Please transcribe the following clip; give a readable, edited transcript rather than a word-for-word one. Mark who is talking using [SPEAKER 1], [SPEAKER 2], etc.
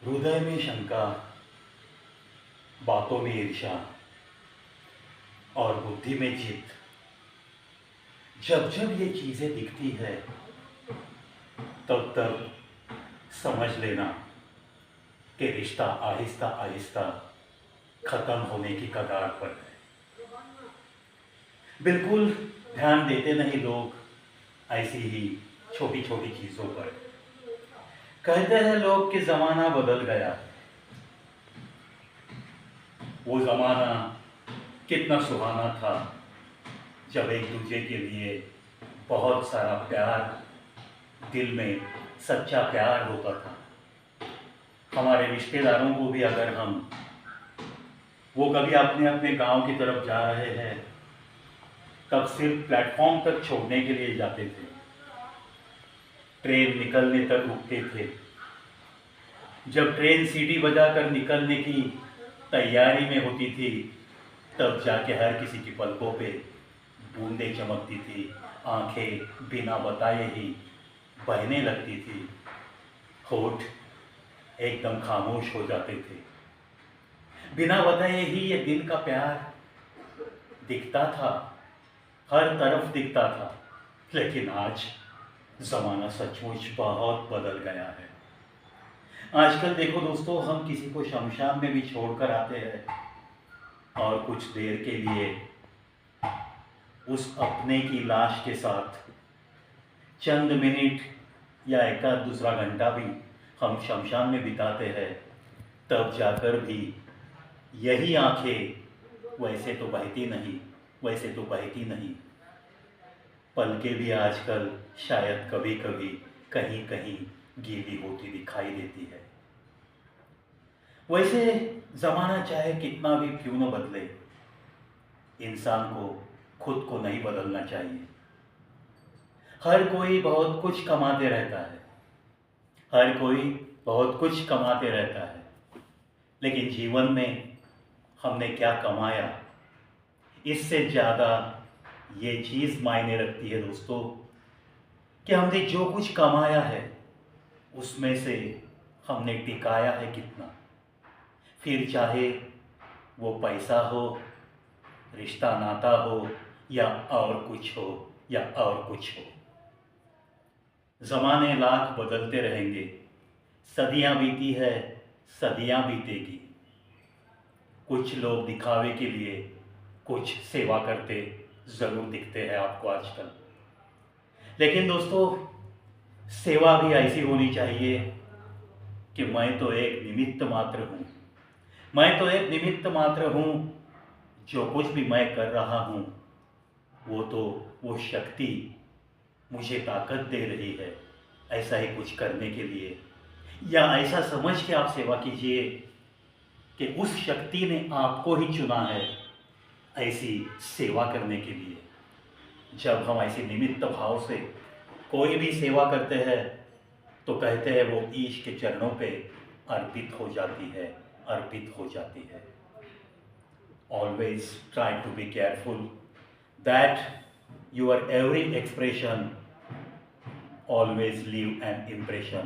[SPEAKER 1] हृदय में शंका, बातों में ईर्ष्या और बुद्धि में जिद। जब जब ये चीजें दिखती है तब तब समझ लेना कि रिश्ता आहिस्ता आहिस्ता खत्म होने की कगार पर है। बिल्कुल ध्यान देते नहीं लोग ऐसी ही छोटी छोटी चीजों पर। कहते हैं लोग कि जमाना बदल गया। वो ज़माना कितना सुहाना था जब एक दूसरे के लिए बहुत सारा प्यार, दिल में सच्चा प्यार होता था। हमारे रिश्तेदारों को भी अगर वो कभी अपने अपने गांव की तरफ जा रहे हैं तब सिर्फ प्लेटफॉर्म तक छोड़ने के लिए जाते थे। ट्रेन निकलने तक रुकते थे। जब ट्रेन सीटी बजाकर निकलने की तैयारी में होती थी तब जाके हर किसी की पलकों पे बूंदें चमकती थी, आंखें बिना बताए ही बहने लगती थी, होठ एकदम खामोश हो जाते थे। बिना बताए ही ये दिल का प्यार दिखता था, हर तरफ दिखता था। लेकिन आज ज़माना सचमुच बहुत बदल गया है। आजकल देखो दोस्तों, हम किसी को शमशान में भी छोड़कर आते हैं और कुछ देर के लिए उस अपने की लाश के साथ चंद मिनट या एक आध दूसरा घंटा भी हम शमशान में बिताते हैं, तब जाकर भी यही आंखें वैसे तो बहती नहीं। पलकें भी आजकल शायद कभी कभी कहीं कहीं गीली होती दिखाई देती है। वैसे ज़माना चाहे कितना भी क्यों न बदले, इंसान को खुद को नहीं बदलना चाहिए। हर कोई बहुत कुछ कमाते रहता है, हर कोई बहुत कुछ कमाते रहता है, लेकिन जीवन में हमने क्या कमाया, इससे ज़्यादा ये चीज़ मायने रखती है दोस्तों कि हमने जो कुछ कमाया है उसमें से हमने टिकाया है कितना। फिर चाहे वो पैसा हो, रिश्ता नाता हो या और कुछ हो। ज़माने लाख बदलते रहेंगे, सदियां बीती है, सदियां बीतेगी। कुछ लोग दिखावे के लिए कुछ सेवा करते ज़रूर दिखते हैं आपको आजकल, लेकिन दोस्तों सेवा भी ऐसी होनी चाहिए कि मैं तो एक निमित्त मात्र हूँ। जो कुछ भी मैं कर रहा हूँ वो शक्ति मुझे ताकत दे रही है ऐसा ही कुछ करने के लिए, या ऐसा समझ के आप सेवा कीजिए कि उस शक्ति ने आपको ही चुना है ऐसी सेवा करने के लिए। जब हम ऐसे निमित्त भाव से कोई भी सेवा करते हैं तो कहते हैं वो ईश के चरणों पे अर्पित हो जाती है। Always try to be careful that your every expression always leave an impression.